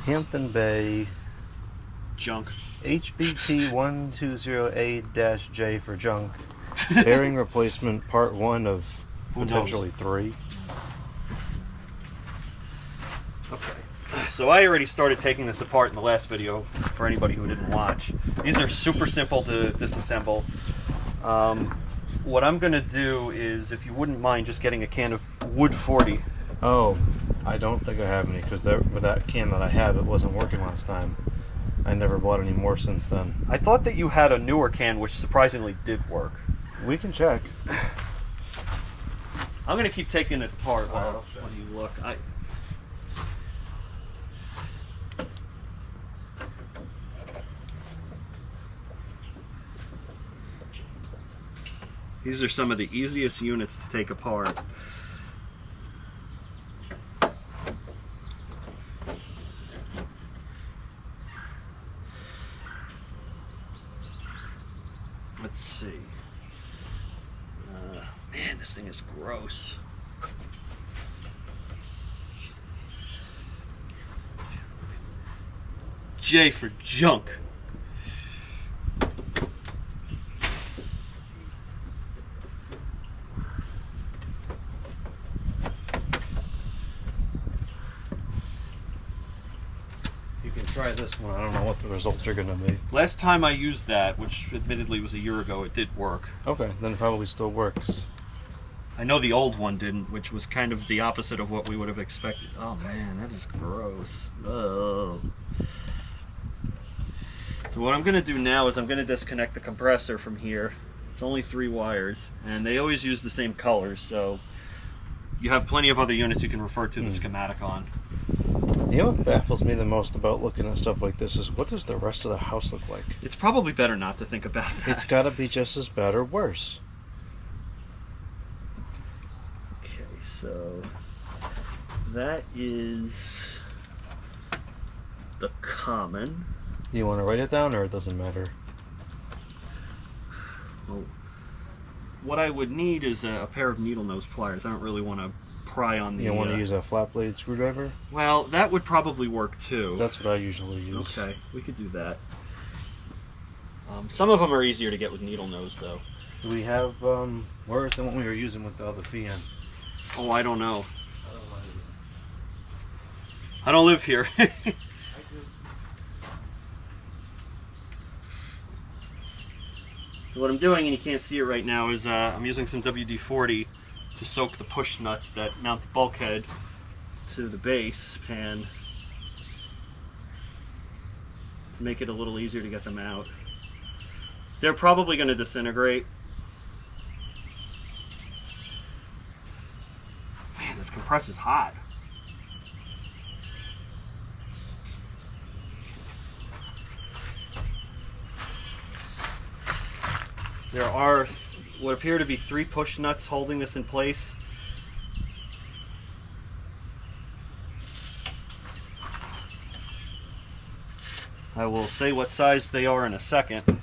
Hampton Bay junk. FHBT120A-J for junk. Bearing replacement part 1 of potentially 3. Okay. So I already started taking this apart in the last video for anybody who didn't watch. These are super simple to disassemble. What I'm going to do is, if you wouldn't mind, just getting a can of Wood 40. Oh, I don't think I have any, because with that can that I have, it wasn't working last time. I never bought any more since then. I thought that you had a newer can, which surprisingly did work. We can check. I'm going to keep taking it apart while you look. These are some of the easiest units to take apart. Let's see. Man, this thing is gross. J for junk. You can try this one. I don't know what the results are going to be. Last time I used that, which admittedly was a year ago, it did work. Okay, then it probably still works. I know the old one didn't, which was kind of the opposite of what we would have expected. Oh man, that is gross. Oh. So what I'm going to do now is I'm going to disconnect the compressor from here. It's only 3 wires, and they always use the same colors, so you have plenty of other units you can refer to the schematic on. You know what baffles me the most about looking at stuff like this is, what does the rest of the house look like? It's probably better not to think about that. It's got to be just as bad or worse. Okay, so that is the common. You want to write it down, or it doesn't matter? Well, what I would need is a pair of needle nose pliers. I don't really want to pry on the... You want to use a flat blade screwdriver? Well, that would probably work too. That's what I usually use. Okay, we could do that. Some of them are easier to get with needle nose though. Do we have, where is the one we were using with the other fan? Oh, I don't know. I don't live here. So what I'm doing, and you can't see it right now, is I'm using some WD-40 to soak the push nuts that mount the bulkhead to the base pan to make it a little easier to get them out. They're probably going to disintegrate. Man, this compressor's hot. There are what appear to be 3 push nuts holding this in place. I will say what size they are in a second.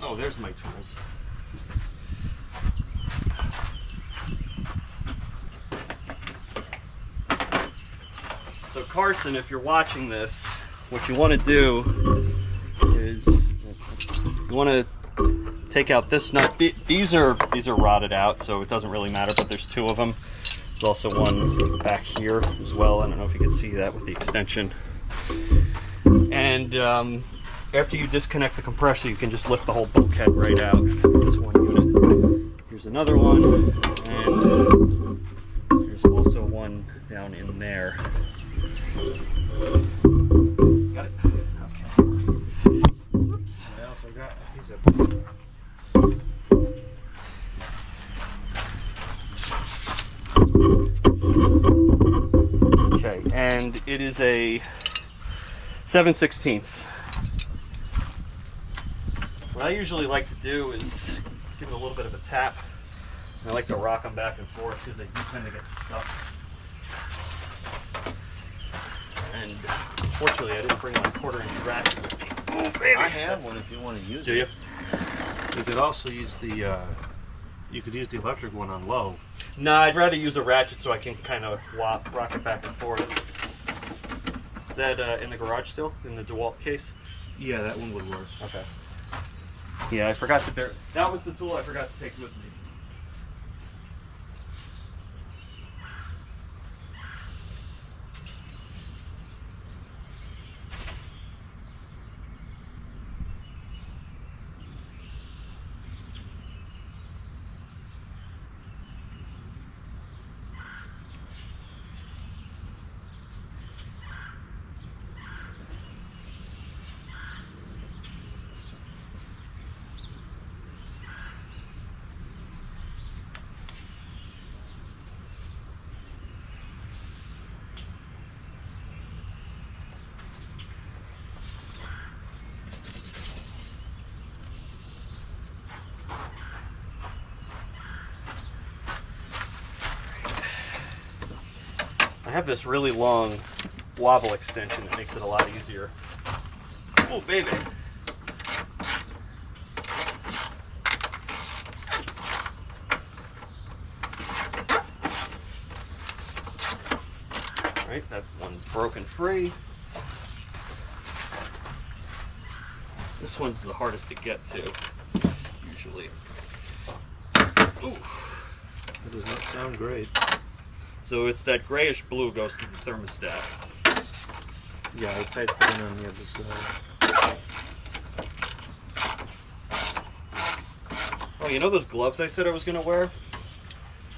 Oh, there's my tools. So Carson, if you're watching this, what you want to do is you want to take out this nut. These are rotted out, so it doesn't really matter, but there's 2 of them. There's also one back here as well. I don't know if you can see that with the extension. And after you disconnect the compressor, you can just lift the whole bulkhead right out. That's one unit. Here's another one, and there's also one down in there. Got it? Okay. Oops. I also got a piece of... Okay, and it is a 7/16. What I usually like to do is give it a little bit of a tap. I like to rock them back and forth because they do tend to get stuck. And unfortunately, I didn't bring my 1/4-inch ratchet with me. Oh, baby! I have one if you want to use it. Do you? You could also use the you could use the electric one on low. No, I'd rather use a ratchet so I can kind of rock it back and forth. Is that in the garage still, in the DeWalt case? Yeah, that one would work. Okay. Yeah, I forgot that that was the tool I forgot to take with me. I have this really long wobble extension that makes it a lot easier. Oh, baby. All right, that one's broken free. This one's the hardest to get to, usually. Ooh. That does not sound great. So it's that grayish blue goes to the thermostat. Yeah, I typed it in on the other side. Oh, you know those gloves I said I was going to wear?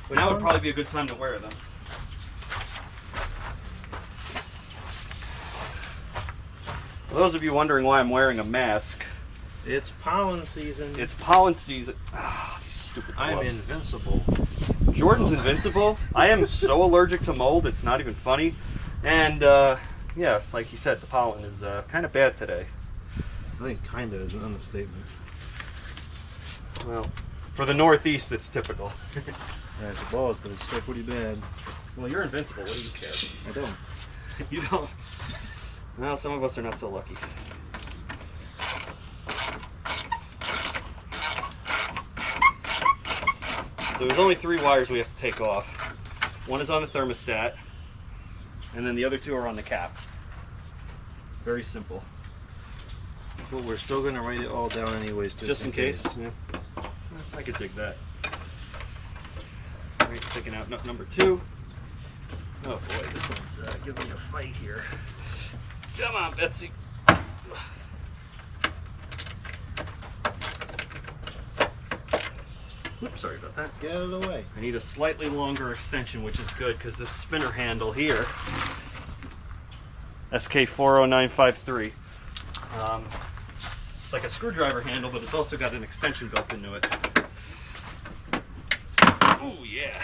Well, now would probably be a good time to wear them. For those of you wondering why I'm wearing a mask, It's pollen season. it's pollen season. Ah, these stupid gloves. I'm invincible. Jordan's invincible. I am so allergic to mold, it's not even funny. And yeah, like he said, the pollen is kind of bad today. I think kinda is an understatement. Well, for the Northeast, it's typical. I suppose, but it's still pretty bad. Well, you're invincible. What do you care? I don't. You don't. Well, some of us are not so lucky. So there's only 3 wires we have to take off. One is on the thermostat, and then the other 2 are on the cap. Very simple. But we're still gonna write it all down anyways, Just in case. Yeah. I could dig that. All right, taking out nut number 2. Oh boy, this one's giving me a fight here. Come on, Betsy. Oops, sorry about that. Get out of the way. I need a slightly longer extension, which is good because this spinner handle here, SK40953, it's like a screwdriver handle, but it's also got an extension built into it. Oh yeah.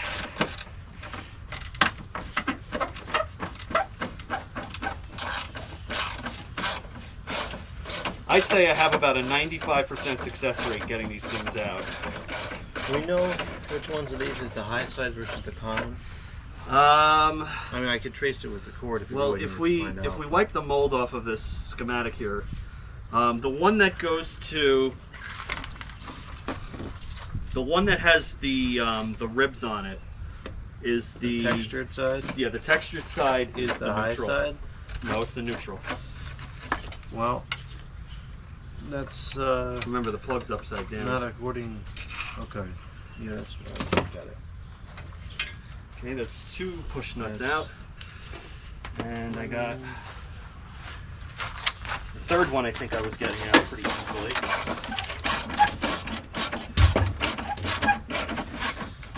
I'd say I have about a 95% success rate getting these things out. Do we know which ones of these is the high side versus the common? I I mean, I could trace it with the cord if you Well, really if need to we find out. wipe the mold off of this schematic here, the one that goes to the one that has the ribs on it is the textured side? Yeah, the textured side is The high neutral. side? No, it's the neutral. Well, that's Remember, the plug's upside down. not according. Okay. Yeah, that's right. Got it. Okay, that's 2 push nuts Nice. out, and I got the third one. I think I was getting out pretty easily.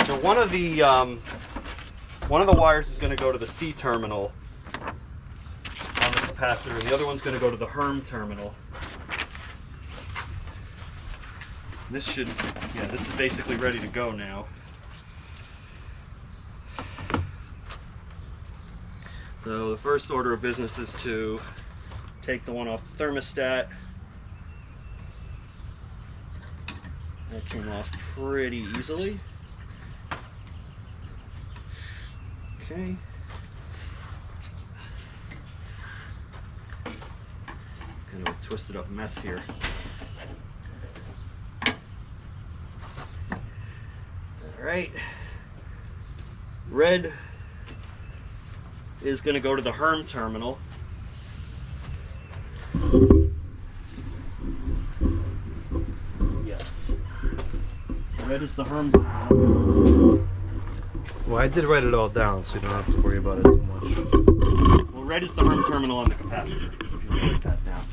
So one of the wires is going to go to the C terminal on this capacitor, and the other one's going to go to the Herm terminal. This should, yeah, this is basically ready to go now. So the first order of business is to take the one off the thermostat. That came off pretty easily. Okay. It's kind of a twisted up mess here. right. Red is going to go to the Herm terminal. Yes. Red is the Herm terminal. Well, I did write it all down, so you don't have to worry about it too much. Well, red is the Herm terminal on the capacitor, if you want to write that down.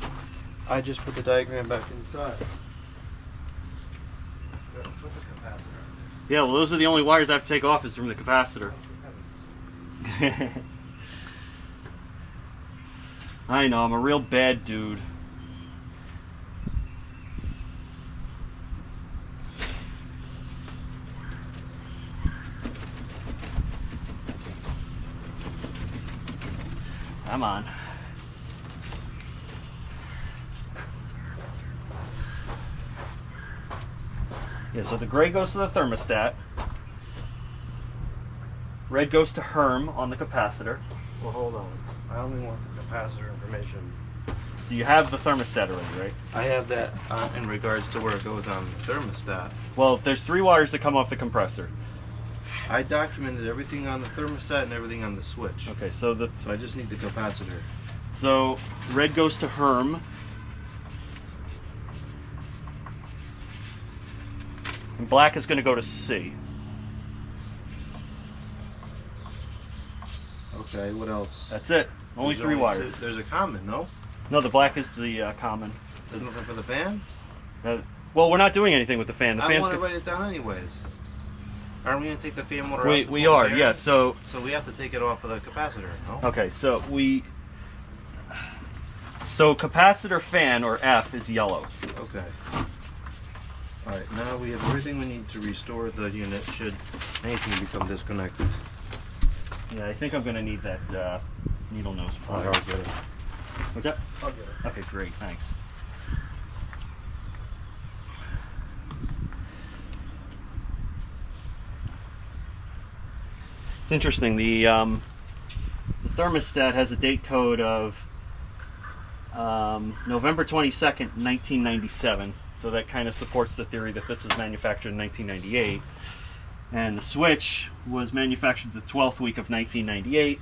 I just put the diagram back inside. Put the capacitor. Yeah, well, those are the only wires I have to take off is from the capacitor. I know, I'm a real bad dude. Come on. Yeah, so the gray goes to the thermostat. Red goes to Herm on the capacitor. Well, hold on. I only want the capacitor information. So you have the thermostat already, right? I have that in regards to where it goes on the thermostat. Well, there's 3 wires that come off the compressor. I documented everything on the thermostat and everything on the switch. Okay, so So I just need the capacitor. so red goes to Herm. And black is going to go to C. Okay, what else? That's it. Only There's 3 wires. There's a common, no? No, the black is the common. There's nothing for the fan? Well, we're not doing anything with the fan. The I fan's want to write it down anyways. Aren't we going to take the fan motor out? we are, yes. Yeah, so we have to take it off of the capacitor, no? okay, so capacitor fan, or F, is yellow. Okay. Alright, now we have everything we need to restore the unit should anything become disconnected. Yeah, I think I'm going to need that needle nose plier. I'll get it. What's that? I'll get it. Okay, great, thanks. It's interesting, the thermostat has a date code of November 22nd, 1997. So that kind of supports the theory that this was manufactured in 1998. And the switch was manufactured the 12th week of 1998.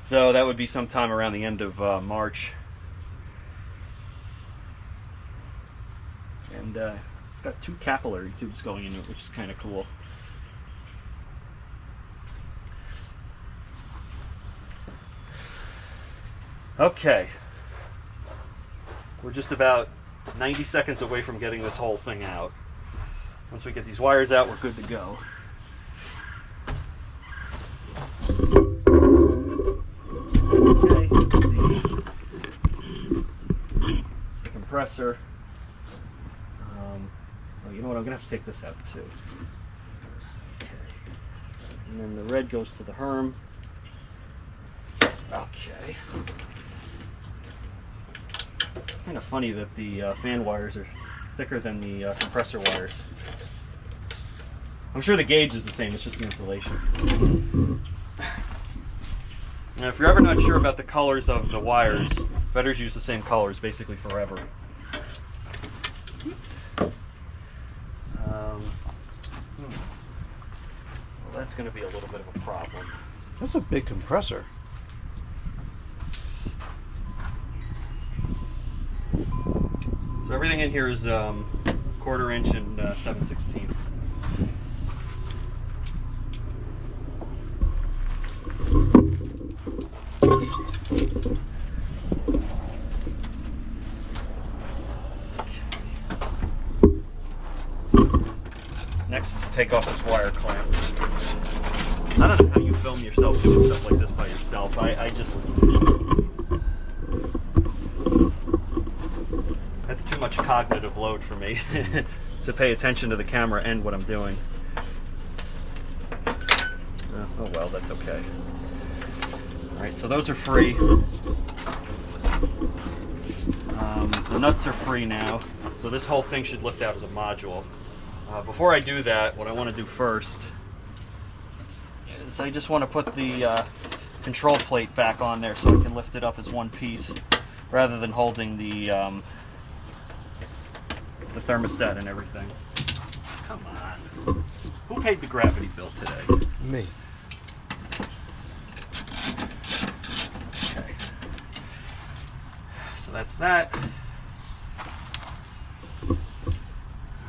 So that would be sometime around the end of March. And it's got 2 capillary tubes going into it, which is kind of cool. Okay. We're just about 90 seconds away from getting this whole thing out. Once we get these wires out, we're good to go. Okay, it's the compressor. Oh, you know what? I'm gonna have to take this out too. Okay. And then the red goes to the Herm. Okay. Kind of funny that the fan wires are thicker than the compressor wires. I'm sure the gauge is the same, it's just the insulation. Now, if you're ever not sure about the colors of the wires, bettors use the same colors basically forever. Well, that's going to be a little bit of a problem. That's a big compressor. So everything in here is 1/4 inch and 7/16. Next is to take off this wire clamp. I don't know how you film yourself doing stuff like this by yourself. I just... That's too much cognitive load for me to pay attention to the camera and what I'm doing. Oh well, that's okay. Alright, so those are free. The nuts are free now, so this whole thing should lift out as a module. Before I do that, what I want to do first is I just want to put the control plate back on there so I can lift it up as one piece rather than holding the thermostat and everything. Come on. Who paid the gravity bill today? Me. Okay. So that's that.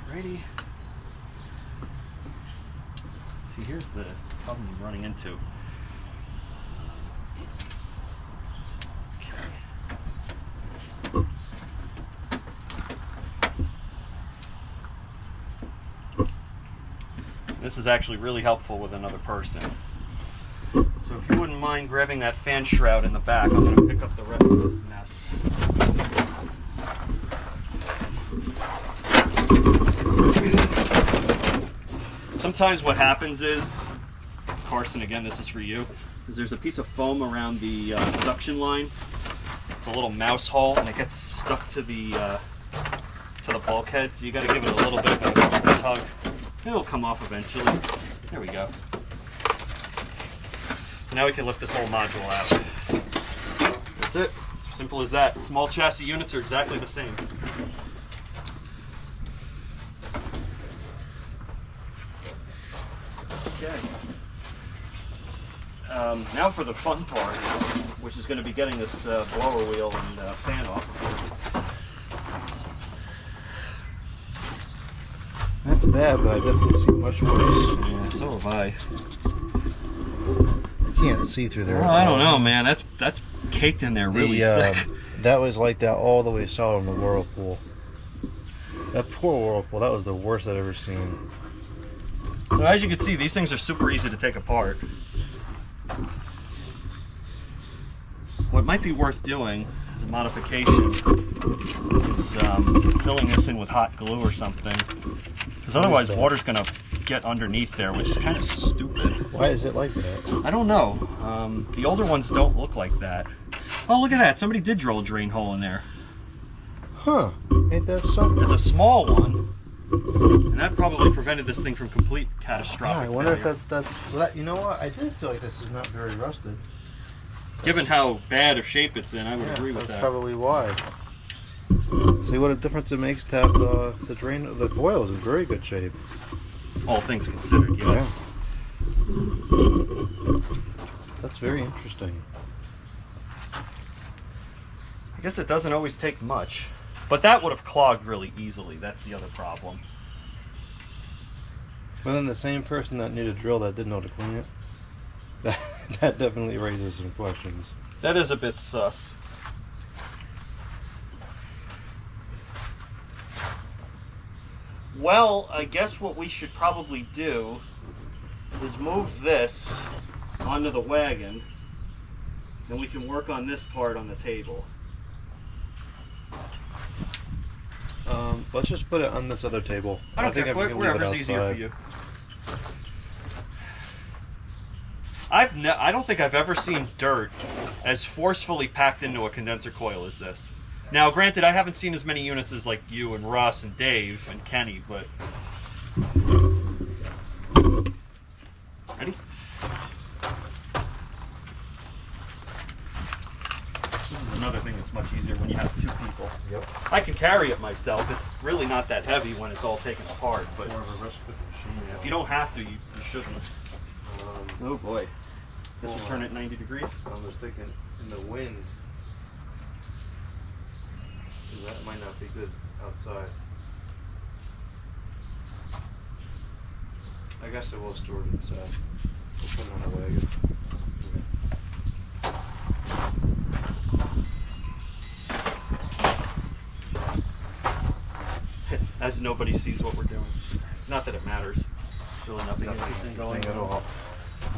Alrighty. See, here's the problem I'm running into. This is actually really helpful with another person. So if you wouldn't mind grabbing that fan shroud in the back, I'm going to pick up the rest of this mess. Sometimes what happens is, Carson, again, this is for you, is there's a piece of foam around the suction line. It's a little mouse hole, and it gets stuck to the bulkhead, so you got to give it a little bit of a tug. It'll come off eventually. There we go. Now we can lift this whole module out. That's it. It's as simple as that. Small chassis units are exactly the same. Okay. Now for the fun part, which is going to be getting this blower wheel and fan off of it. That's bad, but I definitely see much worse. Yeah, so have I. You can't see through there. Well, I don't know, man. That's caked in there really thick. That was like that all the way south on the Whirlpool. That poor Whirlpool, that was the worst I'd ever seen. So as you can see, these things are super easy to take apart. What might be worth doing as a modification is filling this in with hot glue or something. Because otherwise water's going to get underneath there, which is kind of stupid. Why is it like that? I don't know. The older ones don't look like that. Oh, look at that. Somebody did drill a drain hole in there. Huh. Ain't that something? It's a small one. And that probably prevented this thing from complete catastrophic I wonder failure. if that's well, you know what? I did feel like this is not very rusted. Given how bad of shape it's in, I would agree with that's that. probably why. See what a difference it makes to have the drain of the coil is in very good shape. All things considered, yes. Yeah. That's very interesting. I guess it doesn't always take much. But that would have clogged really easily. That's the other problem. But then the same person that knew to drill that didn't know to clean it. That definitely raises some questions. That is a bit sus. Well, I guess what we should probably do is move this onto the wagon, and we can work on this part on the table. Let's just put it on this other table. I don't care, we can leave it wherever's easier for outside. you. I don't think I've ever seen dirt as forcefully packed into a condenser coil as this. Now, granted, I haven't seen as many units as like you and Russ and Dave and Kenny, but... Ready? This is another thing that's much easier when you have two people. Yep. I can carry it myself. It's really not that heavy when it's all taken apart, but More of a risk with the machine. if you don't have to, you shouldn't. Oh boy. This will Well, turn it 90 degrees. I was thinking in the wind, 'cause that might not be good outside. I guess I will store it inside. We'll put it on the wagon. As nobody sees what we're doing. Not that it matters. Really nothing Nothing interesting going at all.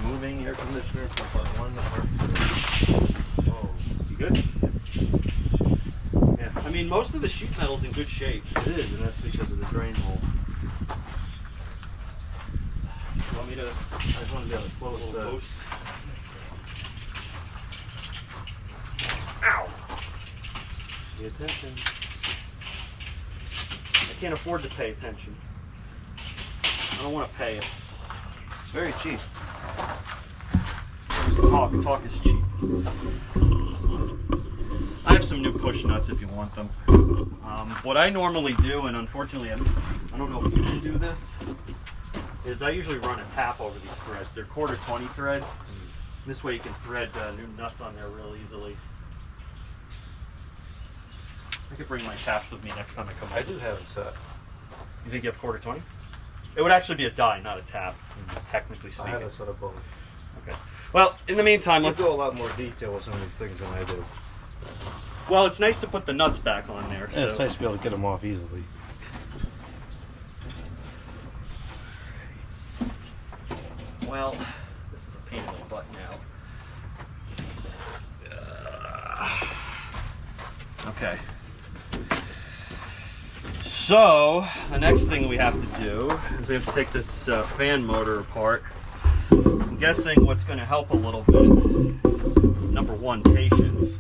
Moving air conditioner from part 1 to part 2. Oh, You good? Yeah. I mean, most of the sheet metal's in good shape. it is, and that's because of the drain hole. You want me to I just want to be able to a close little the. post? Ow! Pay attention. I can't afford to pay attention. I don't want to pay it. It's very cheap. Just talk. Talk is cheap. I have some new push nuts if you want them. What I normally do, and unfortunately I don't know if you can do this, is I usually run a tap over these threads. They're 1/4 thread. This way you can thread new nuts on there real easily. I could bring my taps with me next time I come over. I do have a set. You think you have 1/4? It would actually be a die, not a tap, technically I speaking. have a set of both. Okay. Well, in the meantime, let's go a lot more detail with some of these things than I do. Well, it's nice to put the nuts back on there. Yeah, it's nice to be able to get them off easily. Well, this is a pain in the butt now. Okay. So, the next thing we have to do is we have to take this fan motor apart. I'm guessing what's going to help a little bit is, number one, patience.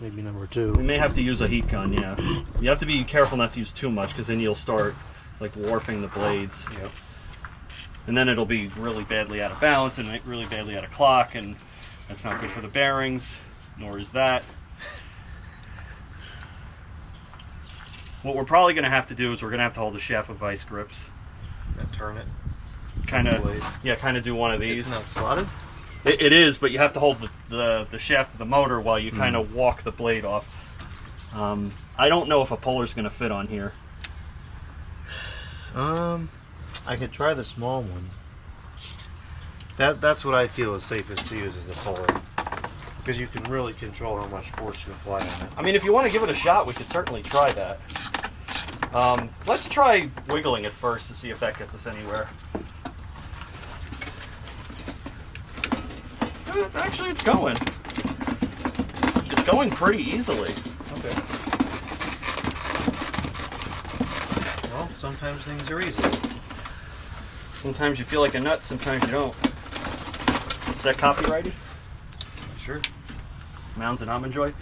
Maybe number 2. We may have to use a heat gun, yeah. You have to be careful not to use too much, because then you'll start like warping the blades. Yep. And then it'll be really badly out of balance and really badly out of clock, and that's not good for the bearings, nor is that. What we're probably going to have to do is we're going to have to hold the shaft with vice grips. And turn it. Kind of, yeah, kind of do one of these. Isn't that slotted? It is, but you have to hold the shaft of the motor while you kind of walk the blade off. I don't know if a puller's going to fit on here. I could try the small one. That's what I feel is safest to use as a puller, because you can really control how much force you apply on it. I mean, if you want to give it a shot, we could certainly try that. Let's try wiggling it first to see if that gets us anywhere. Actually, it's going. It's going pretty easily. Okay. Well, sometimes things are easy. Sometimes you feel like a nut, sometimes you don't. Is that copyrighted? Sure. Mounds and Almond Joy?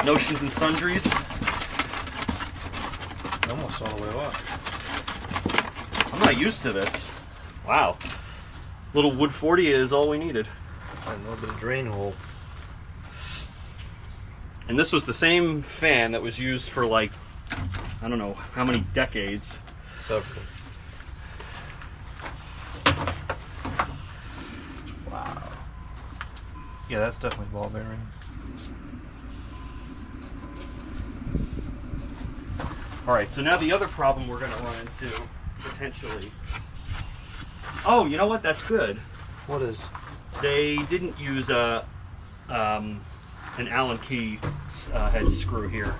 Notions and Sundries? Almost all the way off. I'm not used to this. Wow. Little wood 40 is all we needed. And a little bit of drain hole. And this was the same fan that was used for like, I don't know how many decades. Several. Wow. Yeah, that's definitely ball bearing. All right, so now the other problem we're going to run into, potentially. Oh, you know what? That's good. What is? They didn't use an Allen key head screw here.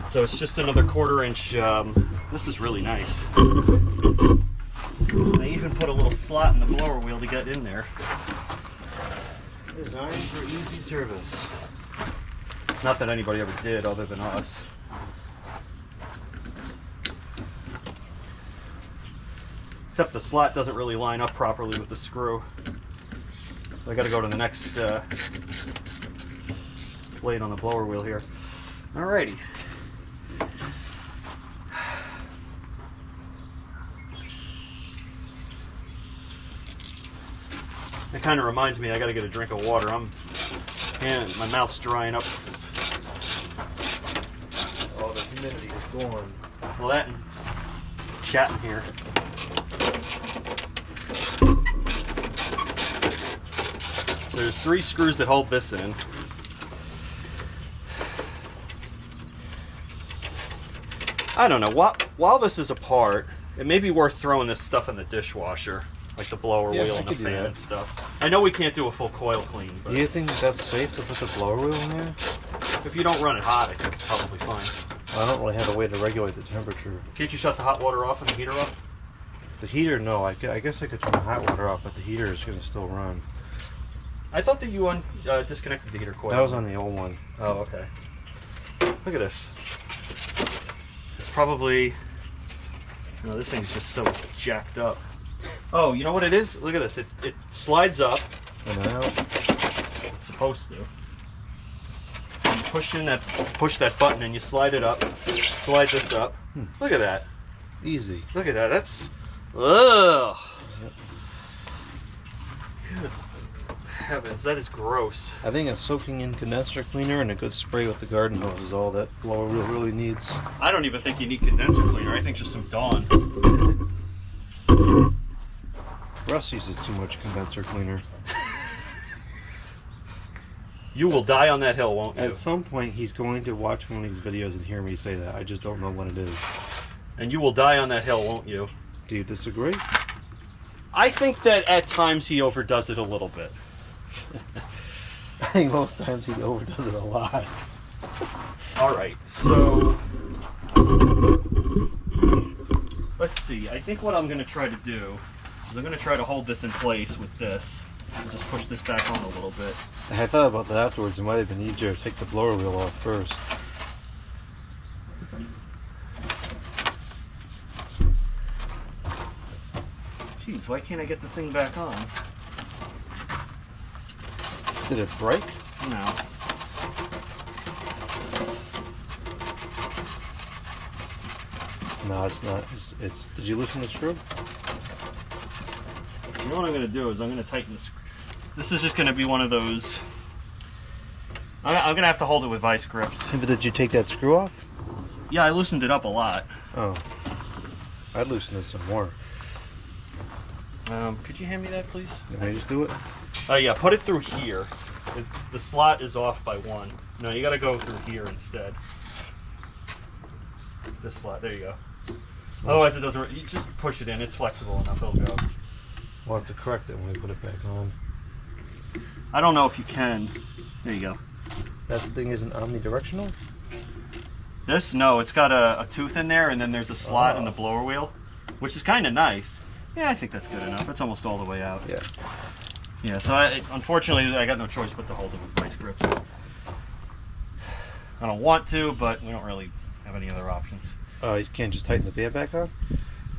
So it's just another 1/4 inch. This is really nice. They even put a little slot in the blower wheel to get in there. Designed for easy service. Not that anybody ever did other than us. Except the slot doesn't really line up properly with the screw. So I got to go to the next blade on the blower wheel here. Alrighty. It kind of reminds me I got to get a drink of water. And my mouth's drying up. Oh, the humidity is gone. Well, that and chatting here. So there's 3 screws that hold this in. I don't know. While this is apart, it may be worth throwing this stuff in the dishwasher, like the blower wheel and the fan and stuff. I know we can't do a full coil clean, but Do you think that's safe to put the blower wheel in there? if you don't run it hot, I think it's probably fine. I don't really have a way to regulate the temperature. Can't you shut the hot water off and the heater off? The heater, no. I guess I could turn the hot water off, but the heater is going to still run. I thought that you disconnected the heater coil. That was on the old one. Oh, okay. Look at this. It's probably... No, this thing's just so jacked up. Oh, you know what it is? Look at this. It slides up. And out. It's supposed to. You push that button and you slide it up. Slide this up. Look at that. Easy. Look at that. That's... Ugh. Yep. Good heavens, that is gross. I think a soaking in condenser cleaner and a good spray with the garden hose is all that blower wheel really needs. I don't even think you need condenser cleaner. I think just some Dawn. Russ uses too much condenser cleaner. You will die on that hill, won't you? At some point, he's going to watch one of these videos and hear me say that. I just don't know when it is. And you will die on that hill, won't you? Do you disagree? I think that at times he overdoes it a little bit. I think most times he overdoes it a lot. All right, so let's see. I think what I'm going to try to do is I'm going to try to hold this in place with this and just push this back on a little bit. I thought about that afterwards. It might have been easier to take the blower wheel off first. Jeez, why can't I get the thing back on? Did it break? No. No, it's not. It's. Did you loosen the screw? You know what I'm going to do is I'm going to tighten this. This is just going to be one of those. I'm going to have to hold it with vice grips. But did you take that screw off? Yeah, I loosened it up a lot. Oh. I'd loosen it some more. Could you hand me that, please? Can I just do it? Oh yeah, put it through here. The slot is off by 1. No, you got to go through here instead. This slot, there you go. Otherwise it doesn't work. You just push it in, it's flexible enough, it'll go. We'll have to correct it when we put it back on. I don't know if you can. There you go. That thing isn't omnidirectional? This? No, it's got a tooth in there and then there's a slot in the blower wheel, which is kind of nice. Yeah, I think that's good enough. It's almost all the way out. Yeah. Yeah, so unfortunately I got no choice but to hold it with vice grips. I don't want to, but we don't really have any other options. Oh, you can't just tighten the fan back on?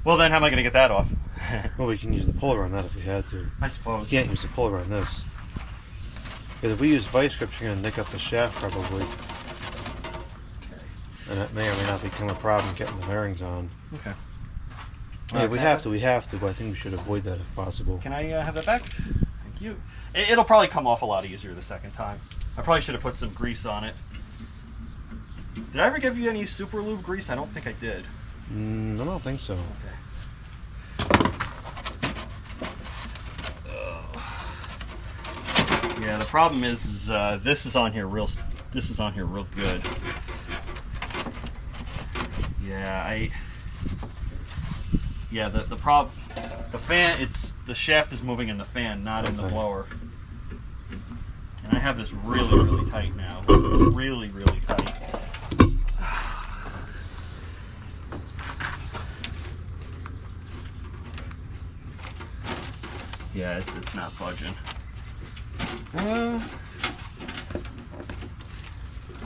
Well, then how am I going to get that off? Well, we can use the puller on that if we had to. I suppose. You can't use the puller on this. Because if we use vice grips, you're going to nick up the shaft probably. Okay. And that may or may not become a problem getting the bearings on. Okay. Yeah, if we have to, we have to, but I think we should avoid that if possible. Can I have that back? Thank you. It'll probably come off a lot easier the second time. I probably should have put some grease on it. Did I ever give you any super lube grease? I don't think I did. I don't think so. Okay. Yeah, the problem is this is on here real. This is on here real good. Yeah, Yeah, the problem. The fan. The shaft is moving in the fan, not in the blower. And I have this really, really tight now. Really, really tight. Yeah, it's not budging.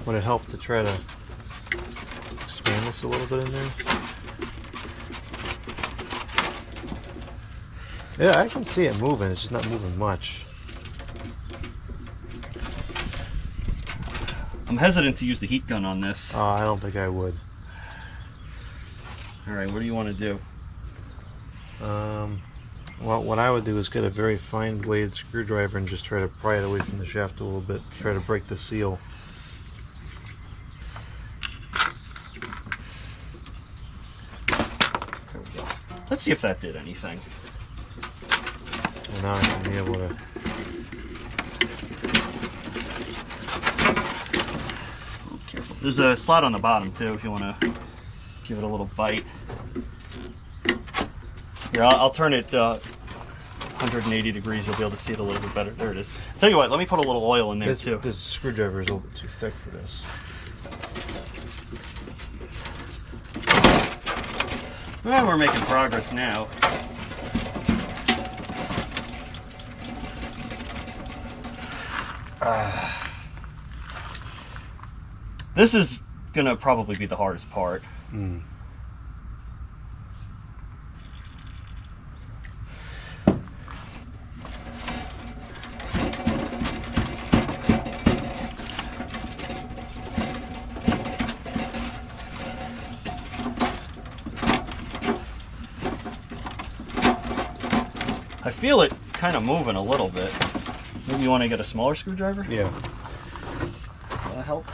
Would it help to try to expand this a little bit in there? Yeah, I can see it moving. It's just not moving much. I'm hesitant to use the heat gun on this. Oh, I don't think I would. All right, what do you want to do? Well, what I would do is get a very fine blade screwdriver and just try to pry it away from the shaft a little bit. Try to break the seal. There we go. Let's see if that did anything. And now I can be able to... Oh, careful. There's a slot on the bottom too if you want to give it a little bite. Here, I'll turn it 180 degrees. You'll be able to see it a little bit better. There it is. Tell you what, let me put a little oil in there too. This screwdriver is a little bit too thick for this. Well, we're making progress now. This is gonna probably be the hardest part. I feel it kind of moving a little bit. Maybe you want to get a smaller screwdriver? Yeah. That'll help.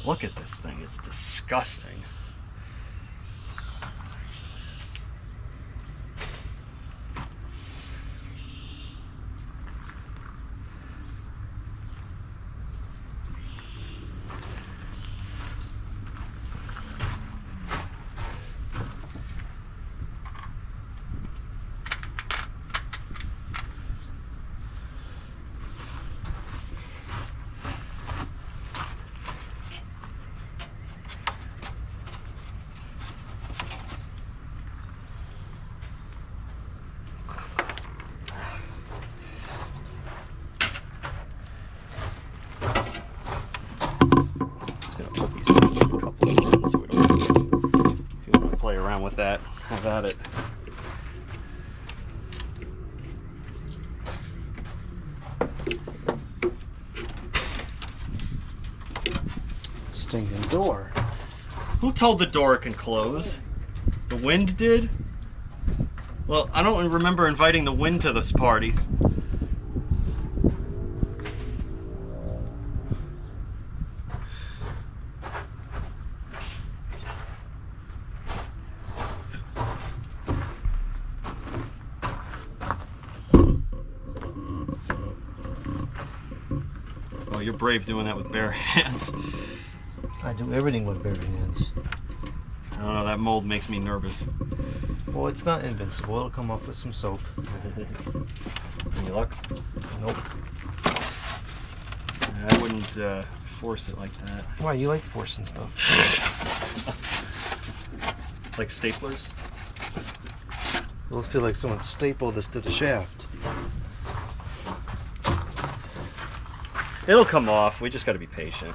Look at this thing, it's disgusting. With that, have at it. Stinking door. Who told the door it can close? The wind did? Well, I don't remember inviting the wind to this party. Oh, you're brave doing that with bare hands. I do everything with bare hands. I don't know, that mold makes me nervous. Well, it's not invincible. It'll come off with some soap. Any luck? Nope. I wouldn't force it like that. Why? You like forcing stuff. Like staplers? It looks feel like someone stapled this to the shaft. It'll come off. We just got to be patient.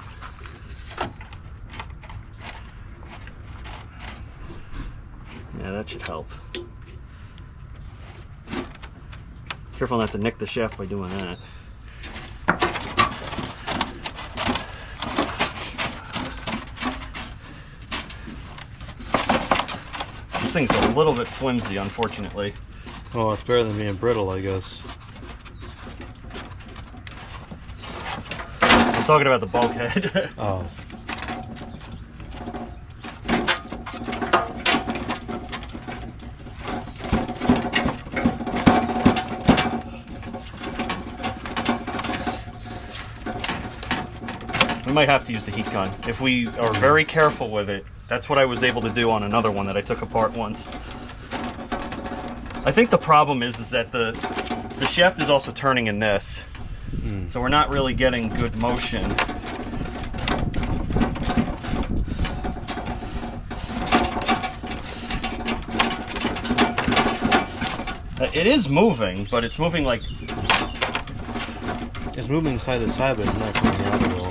Yeah, that should help. Careful not to nick the shaft by doing that. This thing's a little bit flimsy, unfortunately. Oh, it's better than being brittle, I guess. I was talking about the bulkhead. Oh. We might have to use the heat gun. If we are very careful with it, that's what I was able to do on another one that I took apart once. I think the problem is that the shaft is also turning in this. So we're not really getting good motion. It is moving, but it's moving like... It's moving side to side, but it's not coming out at all.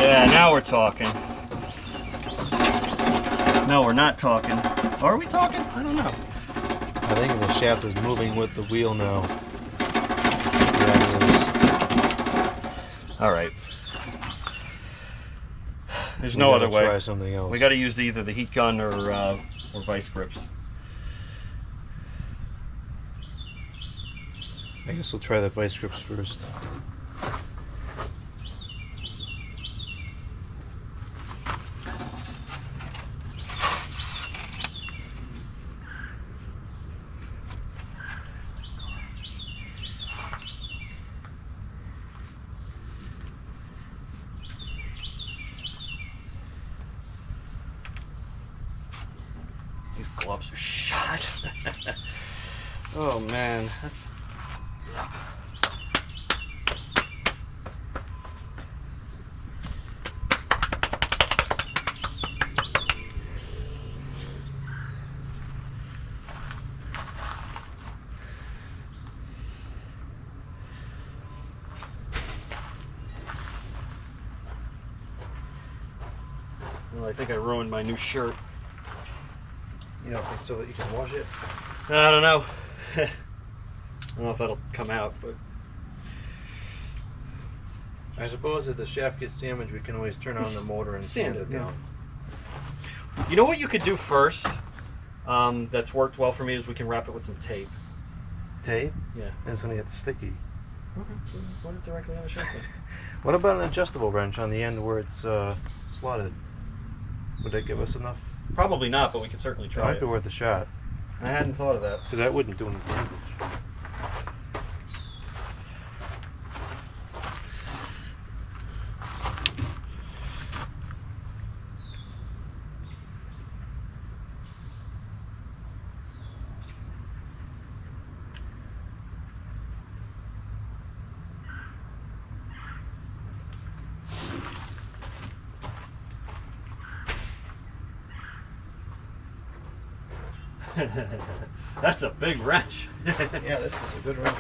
Yeah, now we're talking. No, we're not talking. Are we talking? I don't know. I think the shaft is moving with the wheel now. All right. There's no other way. Try something else. We got to use either the heat gun or vice grips. I guess we'll try the vice grips first. These gloves are shot. Oh man, that's... Well, I think I ruined my new shirt. You don't think so that you can wash it? I don't know. I don't know if that'll come out, but I suppose if the shaft gets damaged, we can always turn on the motor and sand it down. You know what you could do first? That's worked well for me is we can wrap it with some tape. Tape? Yeah. It's gonna get sticky. Okay. Put it directly on the shaft. What about an adjustable wrench on the end where it's slotted? Would that give us enough? Probably not, but we could certainly It try might it. be worth a shot. I hadn't thought of that. Because that wouldn't do any damage. That's a big wrench. Yeah, this is a good wrench.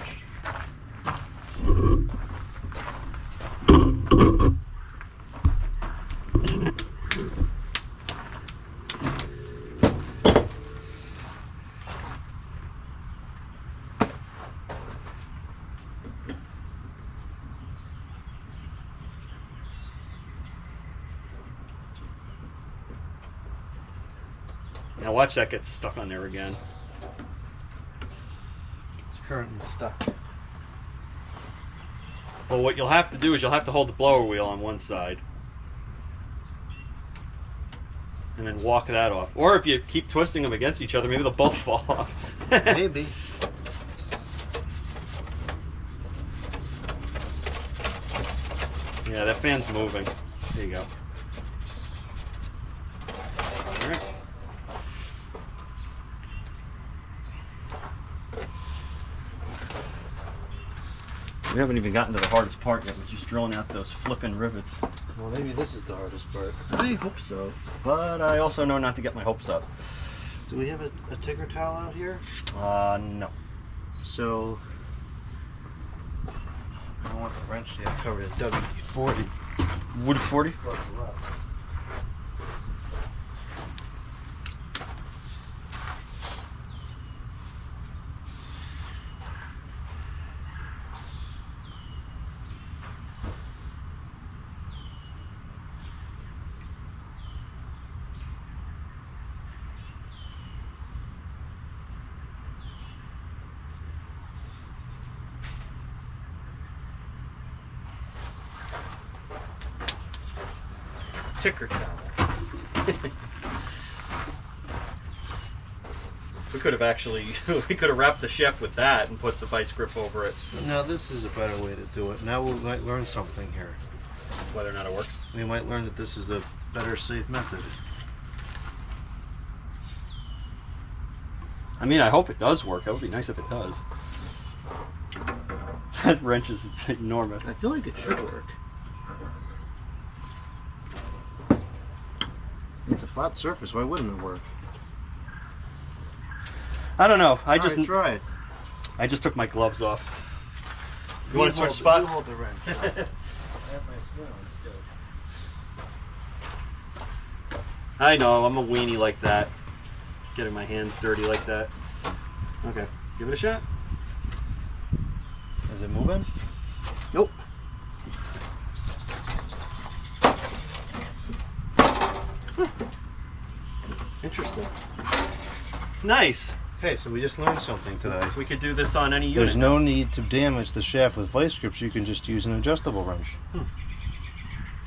Now watch that get stuck on there again. It's currently stuck. Well, what you'll have to do is you'll have to hold the blower wheel on one side and then walk that off. Or if you keep twisting them against each other, maybe they'll both fall off. Maybe. Yeah, that fan's moving. There you go. All right. We haven't even gotten to the hardest part yet. We're just drilling out those flipping rivets. Well, maybe this is the hardest part. I hope so. But I also know not to get my hopes up. Do we have a ticker towel out here? No. So, I don't want the wrench to get covered in WD-40. Wood 40? Ticker towel. We could have actually, we could have wrapped the shaft with that and put the vice grip over it. No, this is a better way to do it. Now we might learn something here. Whether or not it works. We might learn that this is a better, safe method. I mean, I hope it does work. That would be nice if it does. That wrench is enormous. I feel like it should work. It's a flat surface. Why wouldn't it work? I don't know. I just took my gloves off. You want to switch spots? You hold the wrench. I have my skin on still. I know. I'm a weenie like that. Getting my hands dirty like that. Okay. Give it a shot. Is it moving? Nope. Interesting. Nice. Okay, so we just learned something today. We could do this on any unit. There's no need to damage the shaft with vice grips. You can just use an adjustable wrench.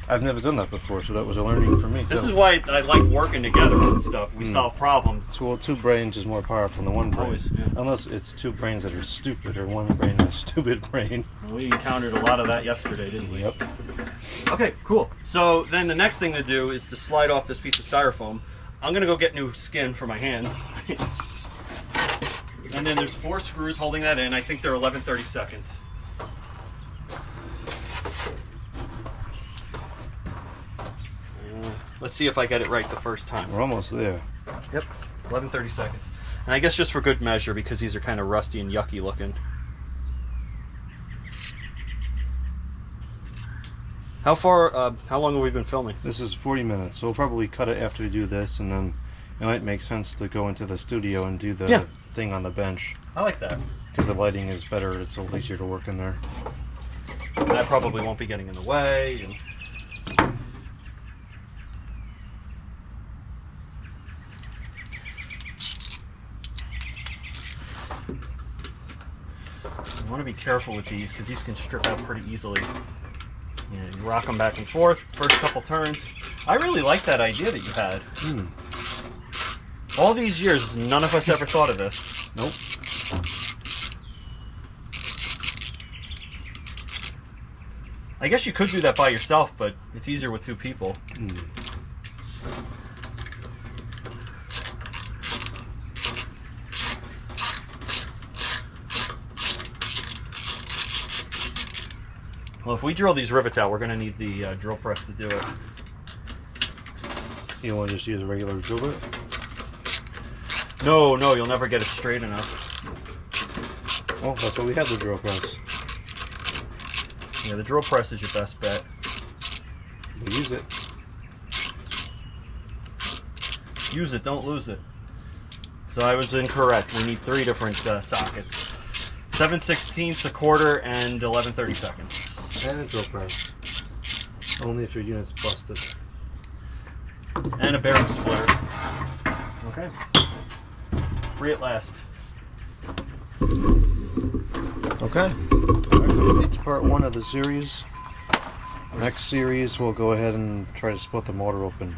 I've never done that before, so that was a learning for me. This too. is why I like working together and stuff. We solve problems. Well, two brains is more powerful than one brain. Always, yeah. Unless it's two brains that are stupid, or one brain that's a stupid brain. We encountered a lot of that yesterday, didn't we? Yep. Okay, cool. So then the next thing to do is to slide off this piece of styrofoam. I'm gonna go get new skin for my hands. And then there's 4 screws holding that in. I think they're 11/32. Let's see if I get it right the first time. We're almost there. Yep, 11/32. And I guess just for good measure, because these are kind of rusty and yucky looking. How far? How long have we been filming? This is 40 minutes, so we'll probably cut it after we do this, and then it might make sense to go into the studio and do the thing on the bench. I like that. Because the lighting is better, it's a little easier to work in there. And I probably won't be getting in the way. And... You want to be careful with these because these can strip out pretty easily. You rock them back and forth, first couple turns. I really like that idea that you had. All these years, none of us ever thought of this. Nope. I guess you could do that by yourself, but it's easier with two people. Well, if we drill these rivets out, we're going to need the drill press to do it. You want to just use a regular drill bit? No, you'll never get it straight enough. Oh, that's what we have, the drill press. Yeah, the drill press is your best bet. We'll use it. Use it, don't lose it. So I was incorrect. We need 3 different sockets. 7/16, a quarter, and 11/32. And a drill press. Only if your unit's busted. And a bearing splitter. Okay. Free at last. Okay. Alright, it's part 1 of the series. Next series, we'll go ahead and try to split the motor open.